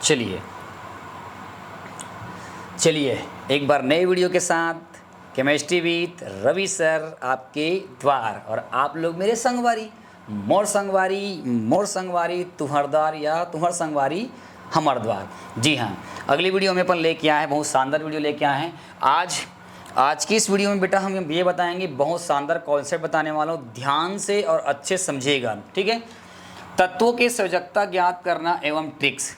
चलिए चलिए एक बार नए वीडियो के साथ केमिस्ट्री विद रवि सर आपके द्वार, और आप लोग मेरे संगवारी, मोर संगवारी तुम्हार द्वार या तुम्हार संगवारी हमार द्वार। जी हाँ, अगली वीडियो में अपन लेके आए हैं, बहुत शानदार वीडियो लेके आए हैं। आज की इस वीडियो में बेटा हम ये बताएंगे, बहुत शानदार कॉन्सेप्ट बताने वाला हूँ, ध्यान से और अच्छे समझिएगा, ठीक है। तत्वों की संयोजकता ज्ञात करना एवं ट्रिक्स।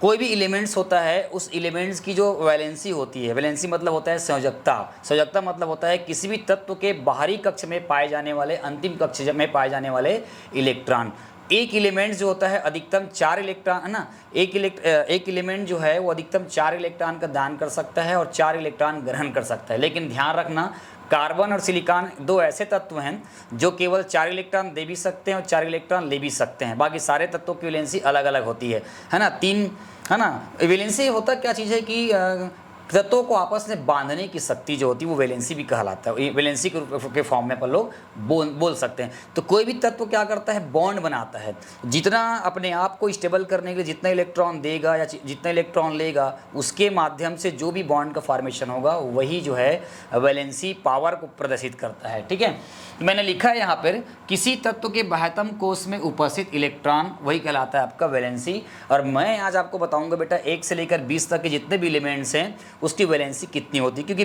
कोई भी एलिमेंट्स होता है, उस एलिमेंट्स की जो वैलेंसी होती है, वैलेंसी मतलब होता है संयोजकता, संयोजकता मतलब होता है किसी भी तत्व के बाहरी कक्ष में पाए जाने वाले, अंतिम कक्ष में पाए जाने वाले इलेक्ट्रॉन। एक एलिमेंट जो होता है अधिकतम 4 इलेक्ट्रॉन, है ना, एक एलिमेंट जो है वो अधिकतम 4 इलेक्ट्रॉन का दान कर सकता है और 4 इलेक्ट्रॉन ग्रहण कर सकता है। लेकिन ध्यान रखना, कार्बन और सिलिकॉन दो ऐसे तत्व हैं जो केवल 4 इलेक्ट्रॉन दे भी सकते हैं और 4 इलेक्ट्रॉन ले भी सकते हैं। बाकी सारे तत्वों की वैलेंसी अलग अलग होती है ना। 3, है ना। वैलेंसी होता क्या चीज़ है कि तत्वों को आपस में बांधने की शक्ति जो होती है वो वैलेंसी भी कहलाता है। वैलेंसी के फॉर्म में अपन लोग बोल सकते हैं। तो कोई भी तत्व क्या करता है, बॉन्ड बनाता है। जितना अपने आप को स्टेबल करने के लिए जितना इलेक्ट्रॉन देगा या जितना इलेक्ट्रॉन लेगा, उसके माध्यम से जो भी बॉन्ड का फॉर्मेशन होगा वही जो है वैलेंसी पावर को प्रदर्शित करता है, ठीक है। मैंने लिखा है यहाँ पर, किसी तत्व के बाह्यतम कोश में उपस्थित इलेक्ट्रॉन वही कहलाता है आपका वैलेंसी। और मैं आज आपको बताऊंगा बेटा 1 से लेकर 20 तक के जितने भी एलिमेंट्स हैं उसकी वैलेंसी कितनी होती है, क्योंकि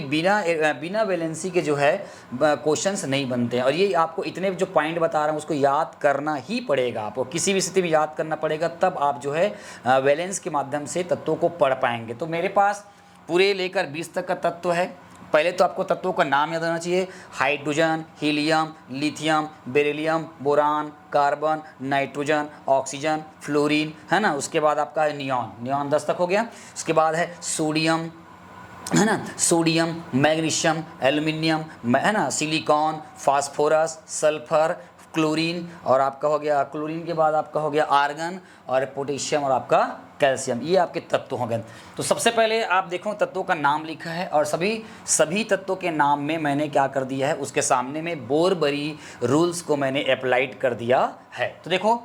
बिना वैलेंसी के जो है क्वेश्चंस नहीं बनते हैं। और ये आपको इतने जो पॉइंट बता रहा हूँ उसको याद करना ही पड़ेगा, आपको किसी भी स्थिति में याद करना पड़ेगा, तब आप जो है वैलेंस के माध्यम से तत्वों को पढ़ पाएंगे। तो मेरे पास पूरे लेकर 20 तक का तत्व है। पहले तो आपको तत्वों का नाम याद होना चाहिए, hydrogen, helium, lithium, beryllium, boron, carbon, nitrogen, oxygen, fluorine, है ना। उसके बाद आपका है नियॉन 10 तक हो गया। उसके बाद है सोडियम, है ना, सोडियम, मैग्नीशियम, एल्युमिनियम, है ना, सिलिकॉन, फास्फोरस, सल्फर, क्लोरीन, और आपका हो गया क्लोरीन के बाद आपका हो गया आर्गन और पोटेशियम और आपका कैल्शियम। ये आपके तत्व हो गए। तो सबसे पहले आप देखो तत्वों का नाम लिखा है और सभी तत्वों के नाम में मैंने क्या कर दिया है, उसके सामने में बोरबरी रूल्स को मैंने अप्लाइड कर दिया है। तो देखो,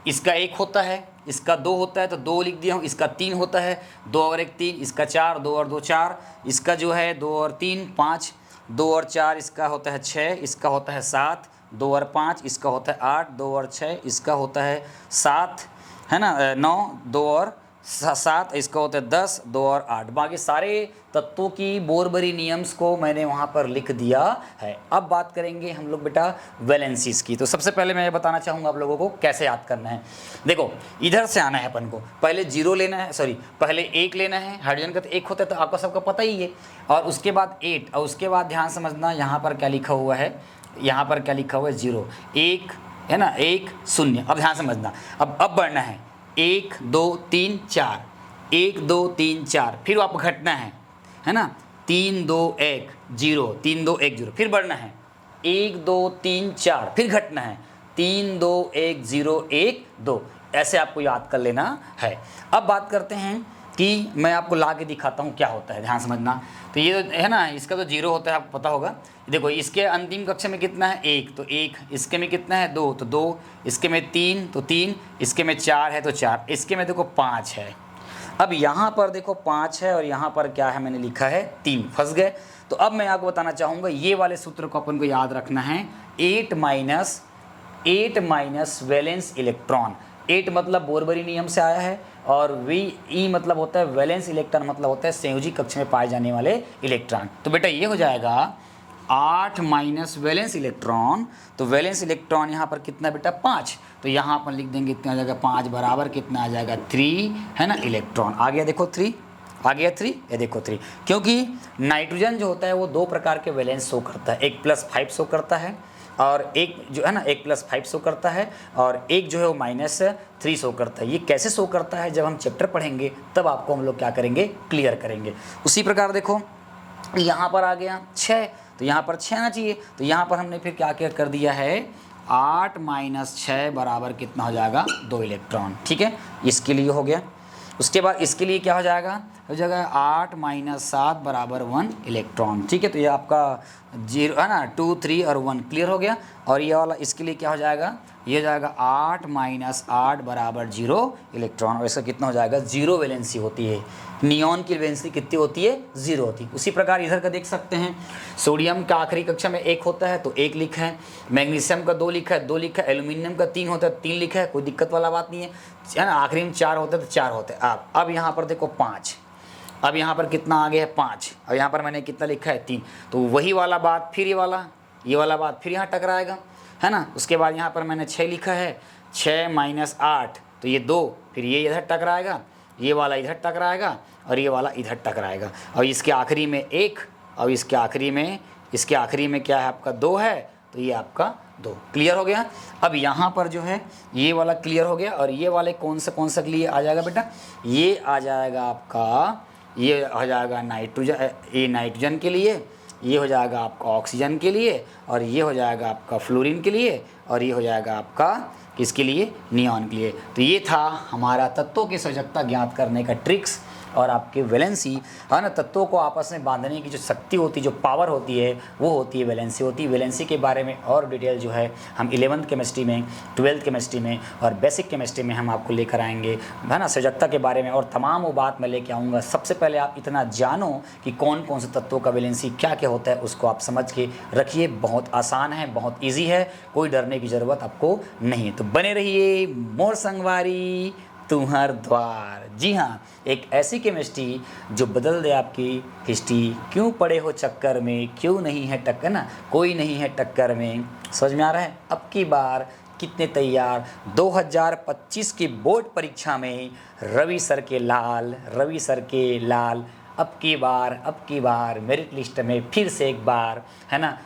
इसका 1 होता है, इसका 2 होता है तो 2 लिख दिया हूँ, इसका 3 होता है, 2 और 1 3, इसका 4, 2 और 2 4, इसका जो है 2 और 3 5, 2 और 4 इसका होता है 6, इसका होता है 7, 2 और 5 इसका होता है 8, 2 और 6 इसका होता है 7, है ना, 9, 2 और 7 इसका होता है 10, 2 और 8। बाकी सारे तत्वों की बोरबरी नियम्स को मैंने वहाँ पर लिख दिया है। अब बात करेंगे हम लोग बेटा वैलेंसीज की। तो सबसे पहले मैं ये बताना चाहूँगा आप लोगों को कैसे याद करना है। देखो, इधर से आना है अपन को, पहले 0 लेना है, पहले 1 लेना है। हाइड्रोजन का तो 1 होता है, तो आपका सबका पता ही है। और उसके बाद 8, और उसके बाद ध्यान समझना यहाँ पर क्या लिखा हुआ है, यहाँ पर क्या लिखा हुआ है 0, 1, है ना, 1 0। अब ध्यान समझना, अब बढ़ना है 1 2 3 4, 1 2 3 4, फिर आप घटना है ना, 3 2 1 0, 3 2 1 0, फिर बढ़ना है 1 2 3 4, फिर घटना है 3 2 1 0 1 2। ऐसे आपको याद कर लेना है। अब बात करते हैं कि मैं आपको ला के दिखाता हूँ क्या होता है, ध्यान समझना। तो ये है ना, इसका तो 0 होता है, आपको पता होगा। देखो, इसके अंतिम कक्ष में कितना है 1, तो 1, इसके में कितना है 2, तो 2, इसके में 3, तो 3, इसके में 4 है तो 4, इसके में देखो 5 है। अब यहाँ पर देखो 5 है और यहाँ पर क्या है मैंने लिखा है 3, फंस गए। तो अब मैं आपको बताना चाहूँगा, ये वाले सूत्र को अपन को याद रखना है, 8 माइनस वैलेंस इलेक्ट्रॉन। 8 मतलब बोरबरी नियम से आया है, और VE मतलब होता है वैलेंस इलेक्ट्रॉन, मतलब होता है संयोजी कक्ष में पाए जाने वाले इलेक्ट्रॉन। तो बेटा ये हो जाएगा 8 माइनस वैलेंस इलेक्ट्रॉन। तो वैलेंस इलेक्ट्रॉन यहाँ पर कितना बेटा 5, तो यहाँ पर लिख देंगे इतना आ जाएगा 5 बराबर कितना आ जाएगा 3, है ना, इलेक्ट्रॉन आ गया। देखो 3 आ गया, 3, ये देखो 3, क्योंकि नाइट्रोजन जो होता है वो 2 प्रकार के वैलेंस शो करता है, एक +5 शो करता है और एक जो है ना, एक +5 शो करता है, और एक जो है वो -3 शो करता है। ये कैसे शो करता है, जब हम चैप्टर पढ़ेंगे तब आपको हम लोग क्या करेंगे, क्लियर करेंगे। उसी प्रकार देखो यहाँ पर आ गया 6, तो यहाँ पर 6 आना चाहिए। तो यहाँ पर हमने फिर क्या कर दिया है, 8 माइनस 6 बराबर कितना हो जाएगा 2 इलेक्ट्रॉन, ठीक है, इसके लिए हो गया। उसके बाद इसके लिए क्या हो जाएगा 8 माइनस 7 बराबर 1 इलेक्ट्रॉन, ठीक है। तो ये आपका 0 है ना, 2 3 और 1 क्लियर हो गया। और ये वाला इसके लिए क्या हो जाएगा ये हो जाएगा 8 माइनस 8 बराबर 0 इलेक्ट्रॉन, और इसका कितना हो जाएगा 0 वैलेंसी होती है। नियॉन की वैलेंसी कितनी होती है 0 होती है। उसी प्रकार इधर का देख सकते हैं, सोडियम का आखिरी कक्षा में 1 होता है तो 1 लिखा है, मैग्नीशियम का 2 लिखा है 2 लिखा है, एल्यूमिनियम का 3 होता है 3 लिखा है, कोई दिक्कत वाला बात नहीं है ना। आखिरी में 4 होता है तो 4 होते हैं। अब यहाँ पर देखो 5, अब यहाँ पर कितना आगे है 5, और यहाँ पर मैंने कितना लिखा है 3, तो वही वाला बात फिर ये वाला बात फिर यहाँ टकराएगा, है ना। उसके बाद यहाँ पर मैंने 6 लिखा है, 6 माइनस 8 तो ये 2, फिर ये इधर टकराएगा, ये वाला इधर टकराएगा और ये वाला इधर टकराएगा, और इसके आखिरी में 1, और इसके आखिरी में क्या है आपका 2 है, तो ये आपका 2। क्लियर हो गया। अब यहाँ पर जो है ये वाला क्लियर हो गया, और ये वाले कौन सा के लिए आ जाएगा बेटा, ये आ जाएगा आपका, ये हो जाएगा नाइट्रोजन, ये नाइट्रोजन के लिए, ये हो जाएगा आपका ऑक्सीजन के लिए, और ये हो जाएगा आपका फ्लोरीन के लिए, और ये हो जाएगा आपका किसके लिए, नियॉन के लिए। तो ये था हमारा तत्वों की सजगता ज्ञात करने का ट्रिक्स, और आपके वैलेंसी, है ना, तत्वों को आपस में बांधने की जो शक्ति होती है, जो पावर होती है, वो होती है वैलेंसी होती है। वैलेंसी के बारे में और डिटेल जो है हम 11th केमिस्ट्री में, 12th केमिस्ट्री में और बेसिक केमिस्ट्री में हम आपको लेकर आएंगे, है ना, सजगता के बारे में, और तमाम वो बात मैं लेके आऊँगा। सबसे पहले आप इतना जानो कि कौन कौन से तत्वों का वैलेंसी क्या क्या होता है, उसको आप समझ के रखिए। बहुत आसान है, बहुत ईजी है, कोई डरने की ज़रूरत आपको नहीं है। तो बने रहिए, मोर संगवारी तुम्हार द्वार। जी हाँ, एक ऐसी केमिस्ट्री जो बदल दे आपकी हिस्ट्री। क्यों पड़े हो चक्कर में, क्यों नहीं है टक्कर, ना कोई नहीं है टक्कर में। समझ में आ रहा है। अब की बार कितने तैयार, 2025 की बोर्ड परीक्षा में रवि सर के लाल अब की बार मेरिट लिस्ट में फिर से एक बार, है ना,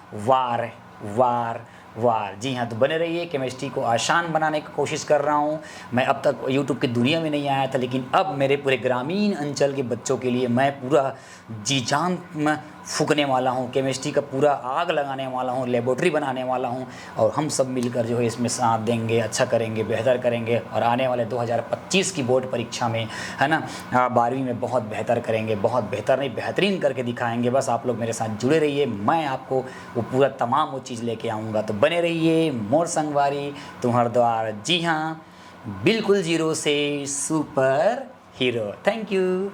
वार। जी हाँ, तो बने रहिए। केमिस्ट्री को आसान बनाने की कोशिश कर रहा हूँ मैं। अब तक यूट्यूब की दुनिया में नहीं आया था, लेकिन अब मेरे पूरे ग्रामीण अंचल के बच्चों के लिए मैं पूरा जी जान में फूकने वाला हूँ, केमिस्ट्री का पूरा आग लगाने वाला हूँ, लेबोरेटरी बनाने वाला हूँ, और हम सब मिलकर जो है इसमें साथ देंगे, अच्छा करेंगे, बेहतर करेंगे, और आने वाले 2025 की बोर्ड परीक्षा में, है ना, 12वीं में बहुत बेहतर करेंगे, बहुत बेहतर नहीं बेहतरीन करके दिखाएंगे। बस आप लोग मेरे साथ जुड़े रहिए, मैं आपको वो पूरा तमाम वो चीज़ लेके आऊँगा। तो बने रहिए, मोर संगवारी तुम्हार द्वार। जी हाँ, बिल्कुल 0 से सुपर हीरो। Thank you.